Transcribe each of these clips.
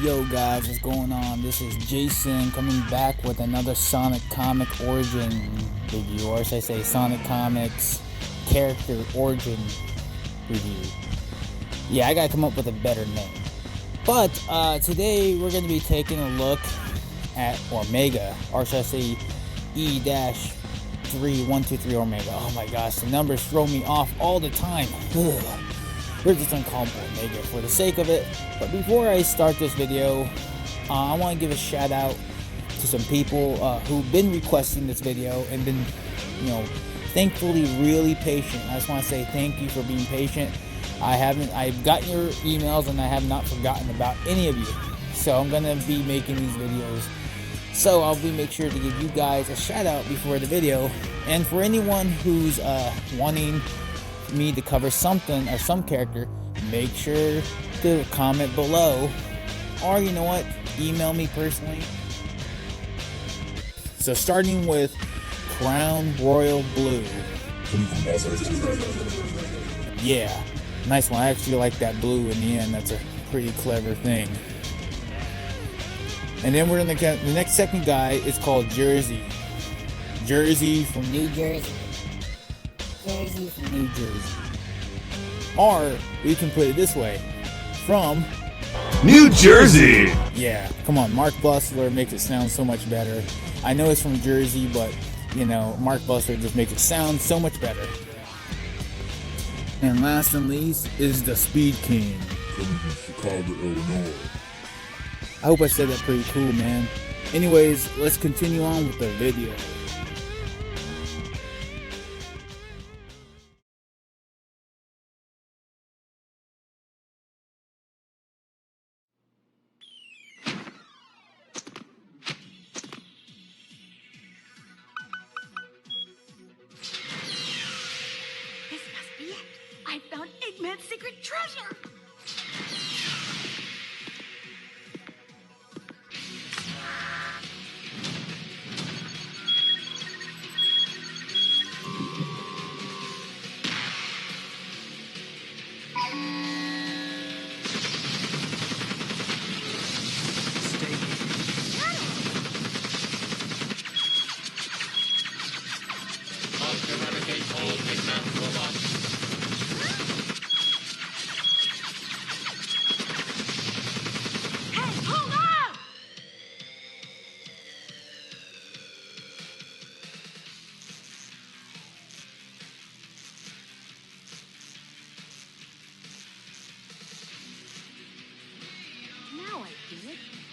Yo guys, what's going on? This is Jason coming back with another Sonic Comic Origin review, or should I say Sonic Comics Character Origin review. Yeah, I gotta come up with a better name. But today we're gonna be taking a look at Omega, or should I say E-123 Omega. Oh my gosh, the numbers throw me off all the time. We're just gonna call them Omega for the sake of it. But before I start this video, I want to give a shout out to some people who've been requesting this video and been, thankfully really patient. I just want to say thank you for being patient. I've gotten your emails and I have not forgotten about any of you. So I'm gonna be making these videos. So I'll make sure to give you guys a shout out before the video. And for anyone who's wanting me to cover something or some character, make sure to comment below, or you know what, email me personally. So starting with Crown Royal Blue. Yeah, nice one. I actually like that blue in the end. That's a pretty clever thing. And then we're in the next second guy is called Jersey from New Jersey. Jersey from New Jersey. Or we can put it this way, from New Jersey. Yeah, come on, Mark Bustler makes it sound so much better. I know it's from Jersey, but Mark Bustler just makes it sound so much better. And last and least is the Speed King. Coming from Chicago, Illinois. I hope I said that pretty cool, man. Anyways, let's continue on with the video. I found Eggman's secret treasure!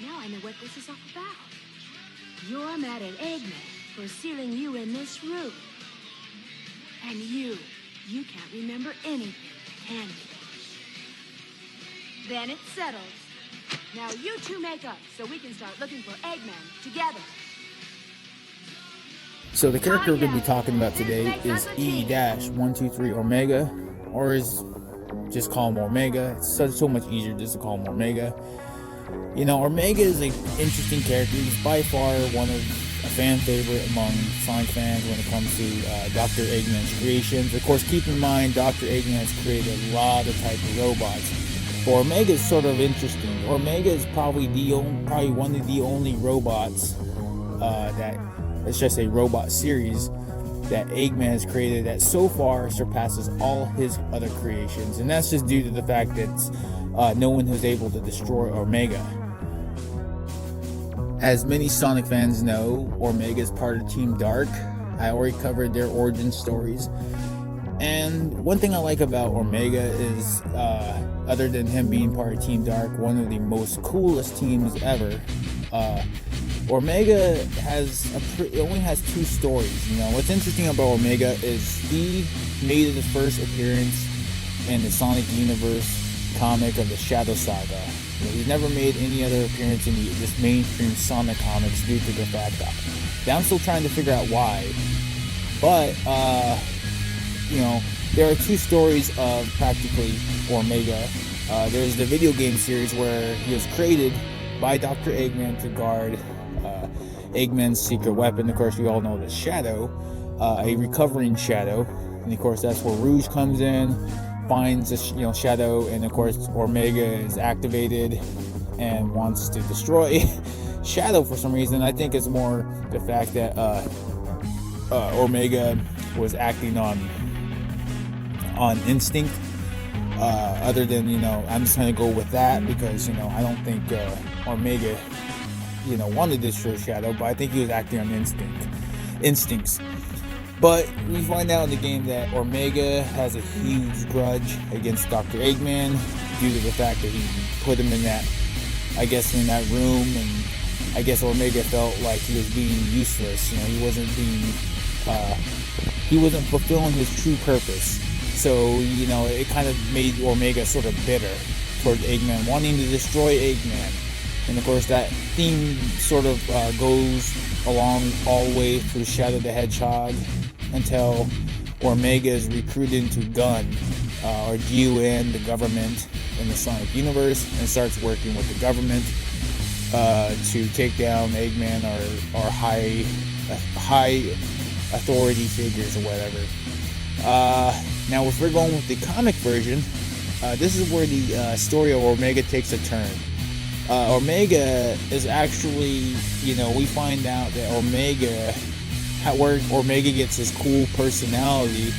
Now I know what this is all about. You're mad at Eggman for sealing you in this room. And you can't remember anything, can you? Then it's settled. Now you two make up so we can start looking for Eggman together. So the character we're going to be talking about today is E-123 Omega, or is just call him Omega. It's so much easier just to call him Omega. Omega is an interesting character. He's by far one of a fan favorite among Sonic fans when it comes to Dr. Eggman's creations. Of course, keep in mind, Dr. Eggman has created a lot of type of robots. But Omega is sort of interesting. Omega is probably one of the only robots let's just say robot series that Eggman has created that so far surpasses all his other creations. And that's just due to the fact that no one was able to destroy Omega. As many Sonic fans know, Omega is part of Team Dark. I already covered their origin stories. And one thing I like about Omega is, other than him being part of Team Dark, one of the most coolest teams ever, Omega only has two stories. What's interesting about Omega is he made his first appearance in the Sonic Universe comic of the Shadow Saga. He's never made any other appearance in this mainstream Sonic comics due to the fact that I'm still trying to figure out why. But there are two stories of practically Omega. There's the video game series where he was created by Dr. Eggman to guard Eggman's secret weapon. Of course, we all know the Shadow, a recovering Shadow, and of course that's where Rouge comes in, finds the Shadow, and of course Omega is activated and wants to destroy Shadow for some reason. I think it's more the fact that Omega was acting on instinct. Other than, I'm just gonna go with that because I don't think Omega wanted to destroy Shadow, but I think he was acting on instincts. But we find out in the game that Omega has a huge grudge against Dr. Eggman due to the fact that he put him in that room, and I guess Omega felt like he was being useless. He wasn't fulfilling his true purpose. So, it kind of made Omega sort of bitter towards Eggman, wanting to destroy Eggman. And of course, that theme sort of goes along all the way through Shadow the Hedgehog until Omega is recruited into GUN, or GUN, the government in the Sonic universe, and starts working with the government to take down Eggman or high authority figures or whatever. Now, if we're going with the comic version, this is where the story of Omega takes a turn. Omega is actually, we find out that where Omega gets his cool personality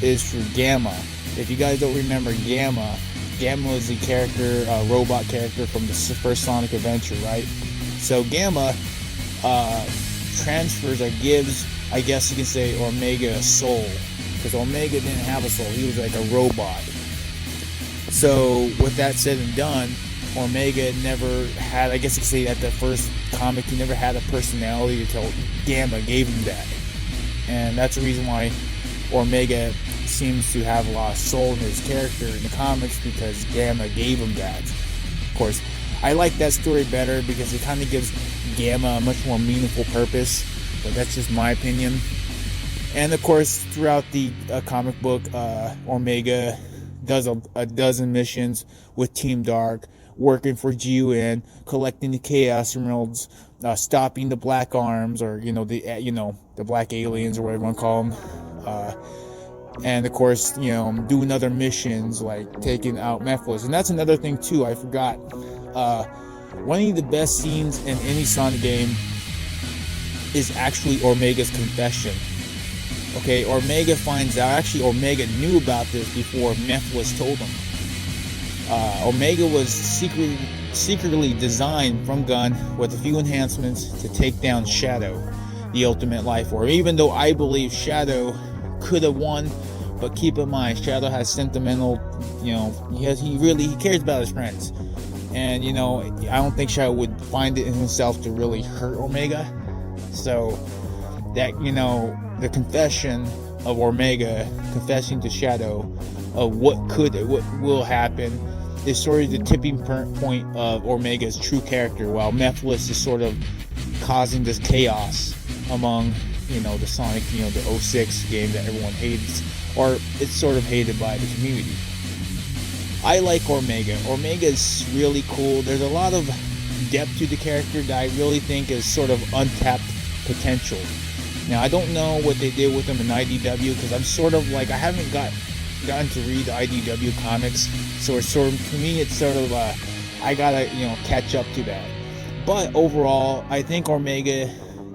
is through Gamma. If you guys don't remember Gamma is the character, robot character from the first Sonic adventure, right? So Gamma transfers or gives, I guess you can say, Omega a soul. Because Omega didn't have a soul, he was like a robot. So with that said and done, Omega never had, I guess you could say at the first comic, he never had a personality until Gamma gave him that. And that's the reason why Omega seems to have a lot of soul in his character in the comics, because Gamma gave him that. Of course, I like that story better because it kind of gives Gamma a much more meaningful purpose, but that's just my opinion. And of course, throughout the comic book, Omega does a dozen missions with Team Dark, working for GUN, collecting the Chaos Emeralds, stopping the Black Arms, or the Black Aliens, or whatever you want to call them. And of course, doing other missions like taking out Mephiles. And that's another thing too, I forgot. One of the best scenes in any Sonic game is actually Omega's confession. Okay, Omega finds out, actually Omega knew about this before Mephiles told him. Omega was secretly designed from GUN with a few enhancements to take down Shadow, the ultimate life form. Even though I believe Shadow could have won, but keep in mind, Shadow has sentimental, he cares about his friends. And, I don't think Shadow would find it in himself to really hurt Omega. So, that, the confession of Omega confessing to Shadow of what will happen is sort of the tipping point of Omega's true character, while Mephiles is sort of causing this chaos among, the Sonic, the 06 game that everyone hates, or it's sort of hated by the community. I like Omega. Omega is really cool. There's a lot of depth to the character that I really think is sort of untapped potential. Now, I don't know what they did with him in IDW, because I'm sort of like, I haven't gotten to read the IDW comics, so it's sort of, to me, it's sort of, I gotta, catch up to that. But overall, I think Omega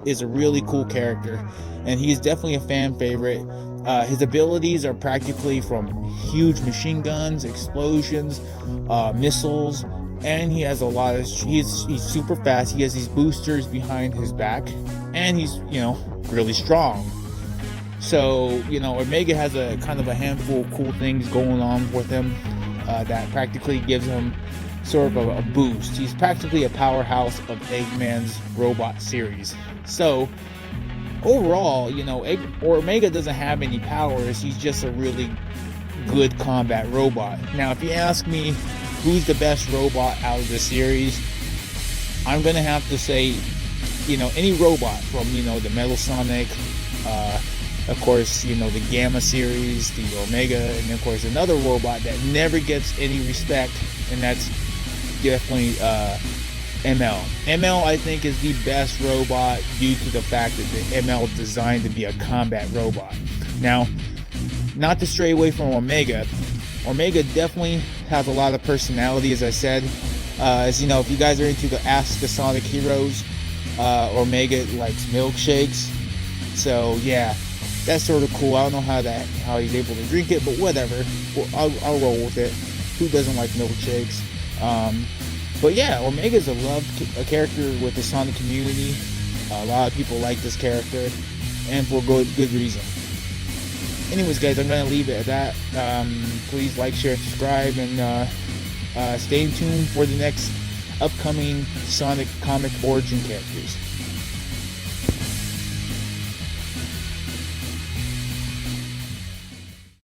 is a really cool character, and he's definitely a fan favorite. His abilities are practically from huge machine guns, explosions, missiles, and he has a lot of, he's super fast. He has these boosters behind his back, and he's, really strong. So, Omega has a kind of a handful of cool things going on with him that practically gives him sort of a boost. He's practically a powerhouse of Eggman's robot series. So, overall, Omega doesn't have any powers. He's just a really good combat robot. Now, if you ask me who's the best robot out of the series, I'm going to have to say, any robot from, the Metal Sonic, Of course, you know, the Gamma series, the Omega, and of course another robot that never gets any respect, and that's definitely ML. ML, I think, is the best robot due to the fact that the ML is designed to be a combat robot. Now, not to stray away from Omega, Omega definitely has a lot of personality, as I said. As you know, if you guys are into the Ask the Sonic Heroes, Omega likes milkshakes. So yeah, that's sort of cool. I don't know how he's able to drink it, but whatever. Well, I'll roll with it. Who doesn't like milkshakes? But yeah, Omega's a character with the Sonic community. A lot of people like this character, and for good reason. Anyways, guys, I'm gonna leave it at that. Please like, share, subscribe, and stay tuned for the next upcoming Sonic comic origin characters.